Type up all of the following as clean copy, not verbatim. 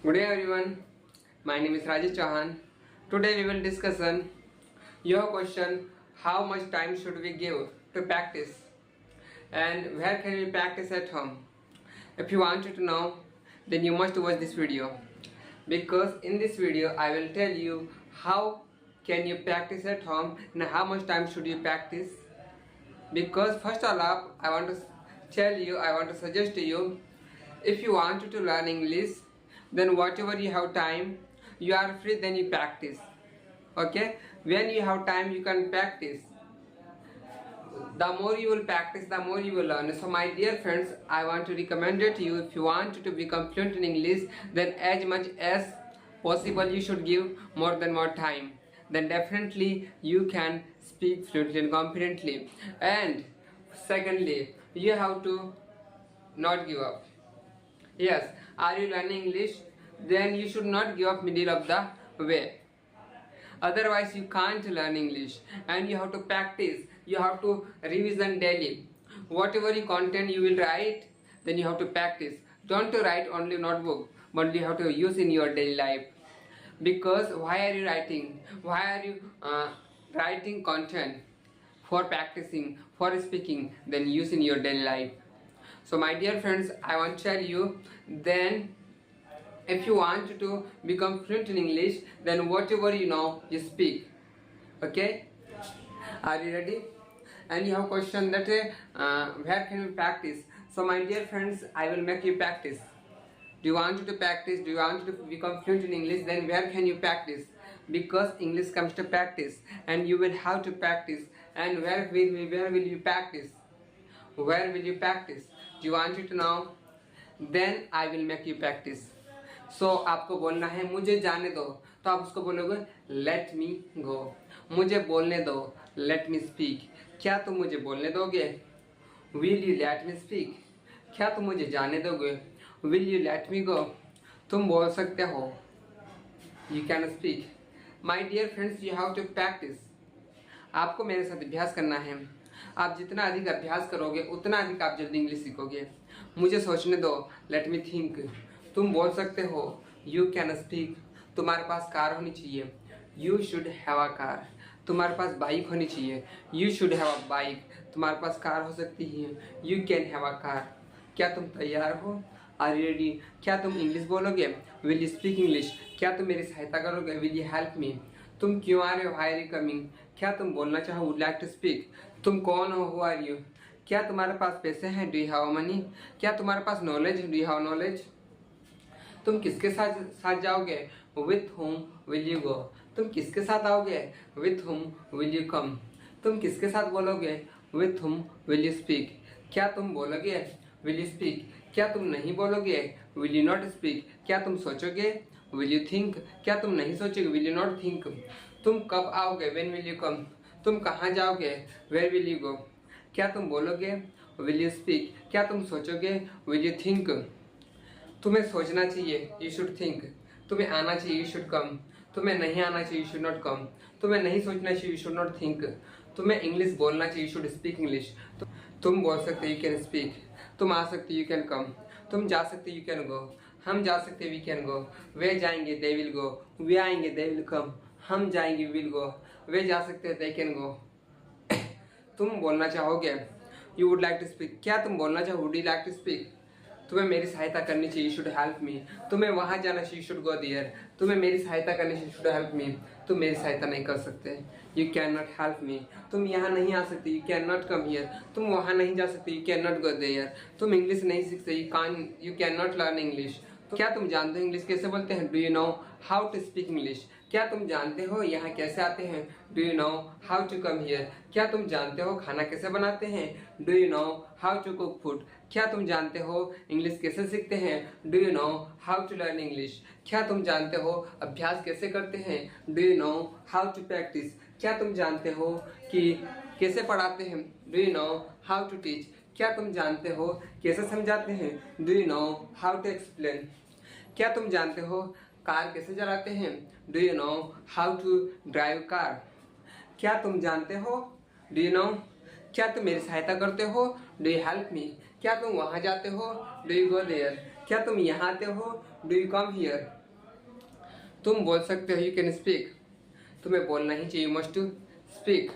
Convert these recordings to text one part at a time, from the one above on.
Good day everyone. My name is Rajesh Chauhan. Today we will discuss on your question: how much time should we give to practice, and where can we practice at home? If you want to know, then you must watch this video, because in this video I will tell you how can you practice at home and how much time should you practice. Because first of all, I want to suggest to you, if you want to learn English, then whatever you have time, you are free, then you practice. Okay, when you have time you can practice. The more you will practice, the more you will learn. So my dear friends, I want to recommend it to you, if you want to become fluent in English, then as much as possible you should give more time. Then definitely you can speak fluently and confidently. And secondly, you have to not give up. Yes, are you learning English? Then you should not give up middle of the way. Otherwise you can't learn English, and you have to practice, you have to revision daily. Whatever you content you will write, then you have to practice. Don't write only notebook, but you have to use in your daily life. Because why are you writing? Why are you writing content? For practicing, for speaking, then use in your daily life. So my dear friends, I want to tell you, then if you want to become fluent in English, then whatever you know, you speak. Okay? Are you ready? And you have question that where can we practice? So my dear friends, I will make you practice. Do you want to practice? Do you want to become fluent in English? Then where can you practice? Because English comes to practice, and you will have to practice. And where will you practice? Where will you practice? Do you want to know? Then I will make you practice. So आपको बोलना है मुझे जाने दो, तो आप उसको बोलोगे लेट मी गो. मुझे बोलने दो, लेट मी स्पीक. क्या तुम मुझे बोलने दोगे? Will you let me speak. क्या तुम मुझे जाने दोगे? Will you let me go. तुम बोल सकते हो, you can speak. My dear friends, you have to practise. आपको मेरे साथ अभ्यास करना है. आप जितना अधिक अभ्यास करोगे उतना अधिक आप जल्दी इंग्लिश सीखोगे. मुझे सोचने दो, लेट मी थिंक. तुम बोल सकते हो, यू कैन स्पीक. तुम्हारे पास कार होनी चाहिए, you should have a car. तुम्हारे पास बाइक होनी चाहिए, you should have a bike. तुम्हारे पास कार हो सकती है, you can have a car. क्या तुम तैयार हो? Are you ready? क्या तुम इंग्लिश बोलोगे? Will you speak English. क्या तुम मेरी सहायता करोगे? Will you help me. तुम क्यों आ रहे हो? Why are you coming. क्या तुम बोलना चाहो? Would like to speak. तुम कौन हो? Who are you. क्या तुम्हारे पास पैसे हैं? Do you have money. क्या तुम्हारे पास knowledge? Do you have knowledge. तुम किसके साथ जाओगे? With whom will you go. तुम किसके साथ आओगे? With whom will you come. तुम किसके साथ बोलोगे? With whom will you speak. क्या तुम बोलोगे? Will you speak. क्या तुम नहीं बोलोगे? Will you not speak. क्या तुम सोचोगे? Will you think. क्या तुम नहीं सोचोगे? Will you not think. तुम कब आओगे? When will you come. तुम कहाँ जाओगे? Where will you go. क्या तुम बोलोगे? Will you speak. क्या तुम सोचोगे? Will you think. तुम्हें सोचना चाहिए, यू शुड थिंक. तुम्हें आना चाहिए, यू शुड कम. तुम्हें नहीं आना चाहिए, यू शुड नॉट कम. तुम्हें नहीं सोचना चाहिए, यू शुड नॉट थिंक. तुम्हें इंग्लिश बोलना चाहिए, यू शुड स्पीक इंग्लिश. तुम बोल सकते, यू कैन स्पीक. तुम आ सकते, यू कैन कम. तुम जा सकते, यू कैन गो. हम जा सकते, वी कैन गो. वे जाएंगे, दे विल गो. वे आएंगे, दे विल कम. हम जाएंगे, विल गो. वे जा सकते, दे कैन गो. तुम बोलना चाहोगे, you would like to speak. क्या तुम बोलना चाहो? Would you like to speak. तुम्हें मेरी सहायता करनी चाहिए, यू शुड हेल्प मी. तुम्हें वहां जाना चाहिए, यू शुड गो देयर. तुम्हें मेरी सहायता करनी चाहिए, यू शुड हेल्प मी. तुम मेरी सहायता नहीं कर सकते, you can not help me. तुम यहाँ नहीं आ सकते, you can not come here. तुम वहाँ नहीं जा सकते, you can not go there. तुम इंग्लिश नहीं सीख सकते, you can not learn English. तो क्या तुम जानते हो इंग्लिश कैसे बोलते हैं? Do you know how to speak English. क्या तुम जानते हो यहाँ कैसे आते हैं? Do you know how to come here. क्या तुम जानते हो खाना कैसे बनाते हैं? Do you know how to cook food. क्या तुम जानते हो इंग्लिश कैसे सीखते हैं? Do you know how to learn English. क्या तुम जानते हो अभ्यास कैसे करते हैं? Do you know how to practise. क्या तुम जानते हो कि कैसे पढ़ाते हैं? Do you know how to teach. क्या तुम जानते हो कैसे समझाते हैं? Do you know how to explain. क्या तुम जानते हो कार कैसे चलाते हैं? Do you know how to drive car. क्या तुम जानते हो? Do you know. क्या तुम मेरी सहायता करते हो? Do you help me. क्या तुम वहाँ जाते हो? Do you go there. क्या तुम यहाँ आते हो? Do you come here. तुम बोल सकते हो, यू कैन स्पीक। तुम्हें बोलना ही चाहिए, यू मस्ट टू स्पीक।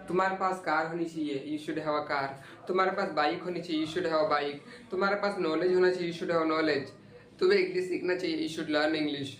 तुम्हारे पास कार होनी चाहिए, you should have a car. तुम्हारे पास बाइक होनी चाहिए, you should have a bike. तुम्हारे पास नॉलेज होना चाहिए, यू शुड हैव नॉलेज। तुम्हें इंग्लिश सीखना चाहिए, यू शुड लर्न इंग्लिश।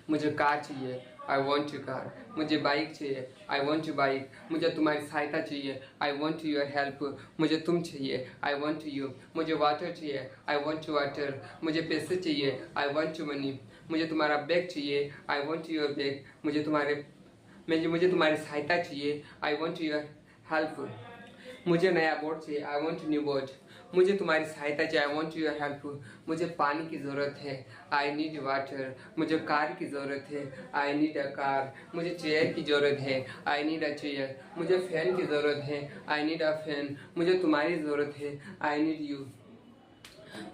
मुझे कार चाहिए, आई वॉन्ट यू कार। मुझे बाइक चाहिए, आई वॉन्ट यू बाइक। मुझे तुम्हारी सहायता चाहिए, आई वॉन्ट योर हेल्प। मुझे तुम चाहिए, आई वॉन्ट यू। मुझे वाटर चाहिए, आई वॉन्ट यू वाटर। मुझे पैसे चाहिए, आई वॉन्ट यू मनी। मुझे तुम्हारा बैग चाहिए, आई वॉन्ट योर बैग। मुझे तुम्हारी सहायता चाहिए, आई वॉन्ट योर हेल्प। मुझे नया बोर्ड चाहिए, आई वॉन्ट न्यू बोर्ड। मुझे तुम्हारी सहायता चाहिए, आई वॉन्ट योर हेल्प। मुझे पानी की ज़रूरत है, आई नीड वाटर। मुझे कार की ज़रूरत है, आई नीड अ कार। मुझे चेयर की ज़रूरत है, आई नीड अ चेयर। मुझे फैन की ज़रूरत है, आई नीड अ फैन। मुझे तुम्हारी ज़रूरत है, आई नीड यू।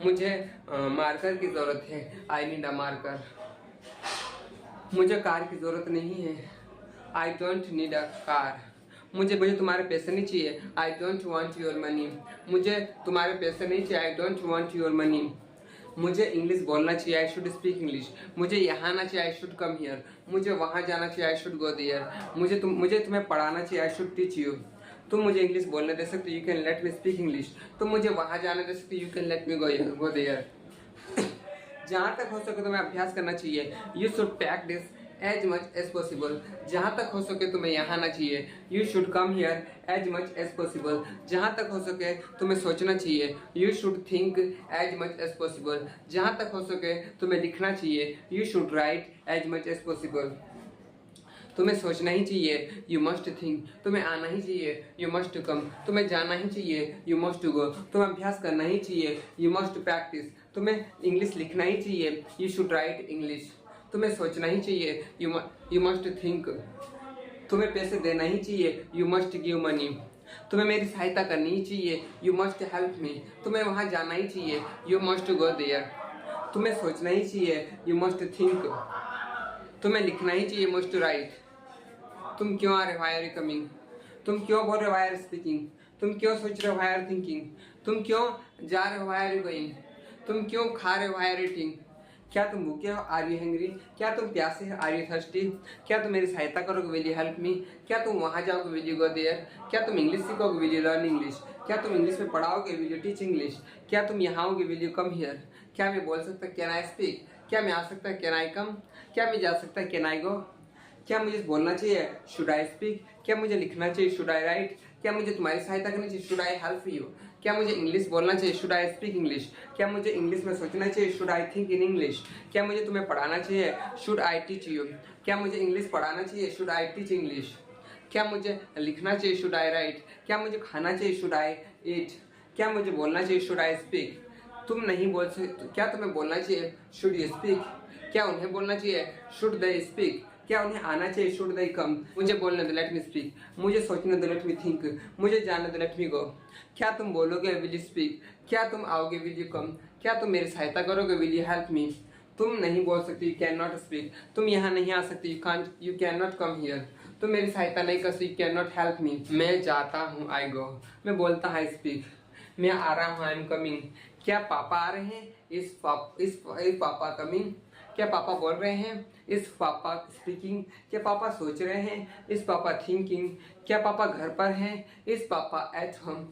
मुझे मार्कर की ज़रूरत है, आई नीड अ मार्कर। मुझे कार की ज़रूरत नहीं है, I don't need a car. मुझे तुम्हारे पैसे नहीं चाहिए, I don't want your money. मुझे तुम्हारे पैसे नहीं चाहिए, I don't want your money. मुझे इंग्लिश बोलना चाहिए, आई शुड स्पीक इंग्लिश। मुझे यहाँ आना चाहिए, आई शुड कम हियर। मुझे वहाँ जाना चाहिए, आई शुड गो देयर। मुझे तुम्हें पढ़ाना चाहिए, आई शुड टीच यू। तुम मुझे इंग्लिश बोलने दे सकते, you can let me speak English. तुम मुझे वहाँ जाने दे सकते, you can let me go there. जहाँ तक हो सके तुम्हें अभ्यास करना चाहिए, you should practise as much as possible. जहाँ तक हो सके तुम्हें यहाँ आना चाहिए, you should come here as much as possible. जहाँ तक हो सके तुम्हें सोचना चाहिए, you should think as much as possible. जहाँ तक हो सके तुम्हें लिखना चाहिए, you should write as much as possible. तुम्हें सोचना ही चाहिए, यू मस्ट थिंक। तुम्हें आना ही चाहिए, यू मस्ट कम। तुम्हें जाना ही चाहिए, यू मस्ट गो। तुम्हें अभ्यास करना ही चाहिए, यू मस्ट प्रैक्टिस। तुम्हें इंग्लिश लिखना ही चाहिए, यू शुड राइट इंग्लिश। तुम्हें सोचना ही चाहिए, यू मस्ट थिंक। तुम्हें पैसे देना ही चाहिए, यू मस्ट गिव मनी। तुम्हें मेरी सहायता करनी ही चाहिए, यू मस्ट हेल्प मी। तुम्हें वहाँ जाना ही चाहिए, यू मस्ट गो देयर। तुम्हें सोचना ही चाहिए, यू मस्ट थिंक। तुम्हें लिखना ही चाहिए, मस्ट राइट। तुम क्यों आ रहे हो, व्हाई आर यू कमिंग। तुम क्यों बोल रहे हो, व्हाई आर स्पीकिंग। तुम क्यों सोच रहे हो, व्हाई आर थिंकिंग। तुम क्यों जा रहे हो, व्हाई आर यू गोइंग। तुम क्यों खा रहे हो, व्हाई आर ईटिंग। क्या तुम भूखे हो, आर यू हैंग्री। क्या तुम प्यासे हो, आर यू थर्स्टी। क्या तुम मेरी सहायता करोगे, विल यू हेल्प मी। क्या तुम वहाँ जाओगे, विल यू गो देयर। क्या तुम इंग्लिश सीखोगे, विल यू लर्न इंग्लिश। क्या तुम इंग्लिश में पढ़ाओगे, विल यू टीच इंग्लिश। क्या तुम यहाँ आओगे, विल यू कम हियर। क्या मैं बोल सकता, कैन आई स्पीक। क्या मैं आ सकता, कैन आई कम। क्या मैं जा सकता, कैन आई गो। क्या मुझे बोलना चाहिए, शुड आई स्पीक। क्या मुझे लिखना चाहिए, शुड आई राइट। क्या मुझे तुम्हारी सहायता करनी चाहिए, शुड आई हेल्प यू। क्या मुझे इंग्लिश बोलना चाहिए, शुड आई स्पीक इंग्लिश। क्या मुझे इंग्लिश में सोचना चाहिए, should I think in English. क्या मुझे तुम्हें पढ़ाना चाहिए, शुड आई टीच यू। क्या मुझे इंग्लिश पढ़ाना चाहिए, शुड आई टीच इंग्लिश। क्या मुझे लिखना चाहिए, शुड आई राइट। क्या मुझे खाना चाहिए, शुड आई ईट। क्या मुझे बोलना चाहिए, शुड आई स्पीक। तुम नहीं बोल सकते, क्या तुम्हें बोलना चाहिए, शुड यू स्पीक। क्या उन्हें बोलना चाहिए, शुड दे स्पीक। क्या उन्हें आना चाहिए, शुड दे कम। मुझे बोलने दो, लेट मी स्पीक। मुझे सोचने दो, लेट मी थिंक। मुझे जाने दो, लेट मी गो। क्या तुम बोलोगे, विल यू स्पीक। क्या तुम आओगे, विल यू कम। क्या तुम मेरी सहायता करोगे, विल यू हेल्प मी। तुम नहीं बोल सकती, यू कैन नॉट स्पीक। तुम यहाँ नहीं आ सकती, you can not come here. तुम मेरी सहायता नहीं कर सकती, यू कैन नॉट हेल्प मी। मैं जाता हूँ, आई गो। मैं बोलता हूँ, आई स्पीक। मैं आ रहा हूँ, आई एम कमिंग। क्या पापा आ रहे हैं, इस पापा कमिंग। क्या पापा बोल रहे हैं, इस पापा स्पीकिंग। क्या पापा सोच रहे हैं, इस पापा थिंकिंग। क्या पापा घर पर हैं, इस पापा एट होम।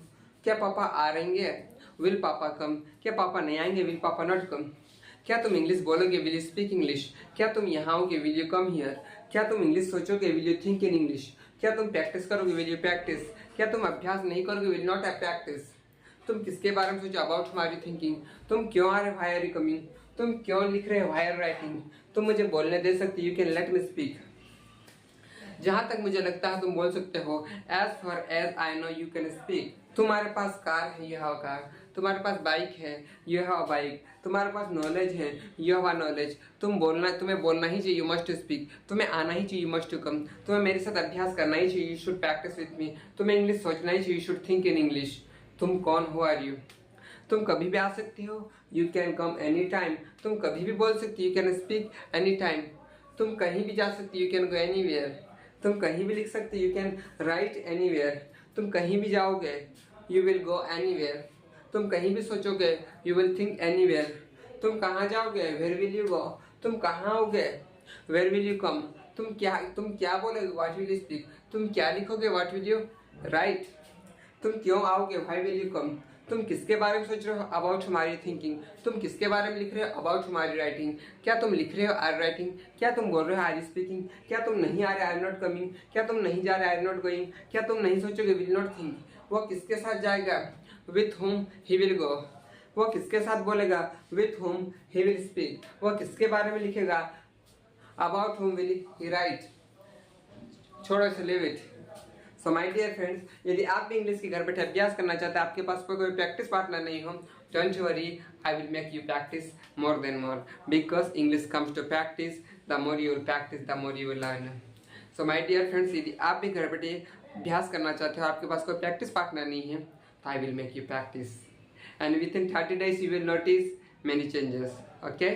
क्या पापा आ रहेंगे, विल पापा कम। क्या पापा नहीं आएंगे, विल पापा नॉट कम। क्या तुम इंग्लिश बोलोगे, विल यू स्पीक इंग्लिश। क्या तुम यहाँ आओगे, विल यू कम हियर। क्या तुम इंग्लिश सोचोगे, will you think in English. क्या तुम प्रैक्टिस करोगे, विल यू प्रैक्टिस। क्या तुम अभ्यास नहीं करोगे, विल नॉट हैव प्रैक्टिस। तुम किसके बारे में सोचो, अबाउट हमारी थिंकिंग। तुम क्यों आ रहे हो, व्हाई आर यू कमिंग। तुम क्यों लिख रहे हो, व्हाई आर राइटिंग। तुम मुझे बोलने दे सकती, you can let me speak. जहाँ तक मुझे लगता है तुम बोल सकते हो, as far as I know you can speak. तुम्हारे पास कार है, यू हैव कार। तुम्हारे पास बाइक है, यू हैव बाइक। तुम्हारे पास नॉलेज है, यू हैव नॉलेज। तुम्हें बोलना ही चाहिए, यू मस्ट स्पीक। तुम्हें आना ही चाहिए, यू मस्ट कम। तुम्हें मेरे साथ अभ्यास करना ही चाहिए, you should practice with me. तुम्हें इंग्लिश सोचना ही चाहिए, you should think in English. तुम कौन हो, आर यू। तुम कभी भी आ सकती हो, you can come any time. तुम कभी भी बोल सकती, you can speak any time. तुम कहीं भी जा सकती, यू कैन गो एनीवेयर। तुम कहीं भी लिख सकती, यू कैन राइट एनीवेयर। तुम कहीं भी जाओगे, यू विल गो एनीवेयर। तुम कहीं भी सोचोगे, यू विल थिंक एनीवेयर। तुम कहाँ जाओगे? Where will you go? तुम कहाँ आओगे? Where will you come? तुम क्या बोलोगे? What will you speak? तुम क्या लिखोगे? What will you write? तुम क्यों आओगे? Why will you come? तुम किसके बारे में सोच रहे हो? अबाउट हमारी थिंकिंग। तुम किसके बारे में लिख रहे हो? अबाउट हमारी राइटिंग। क्या तुम लिख रहे हो? Are writing. क्या तुम बोल रहे हो? Are speaking. क्या तुम नहीं आ रहे? I am not coming. क्या तुम नहीं जा रहे? I am not going. क्या तुम नहीं सोचोगे? Will not think. वो किसके साथ जाएगा? With whom he will go. वो किसके साथ बोलेगा? With whom he will speak. वो किसके बारे में लिखेगा? अबाउट हुम विल ही राइट। छोड़ो से leave it. So my dear friends, यदि आप भी इंग्लिश की घर बैठे अभ्यास करना चाहते हैं, आपके पास कोई प्रैक्टिस पार्टनर नहीं हो, don't worry, I will make you practise more than more, because English comes to practice, the more you will practise the more you will learn. So my dear friends, यदि आप भी घर बैठे अभ्यास करना चाहते हो, आपके पास कोई प्रैक्टिस पार्टनर नहीं है, तो आई will make you practice, and within 30 days you will notice many changes. Okay.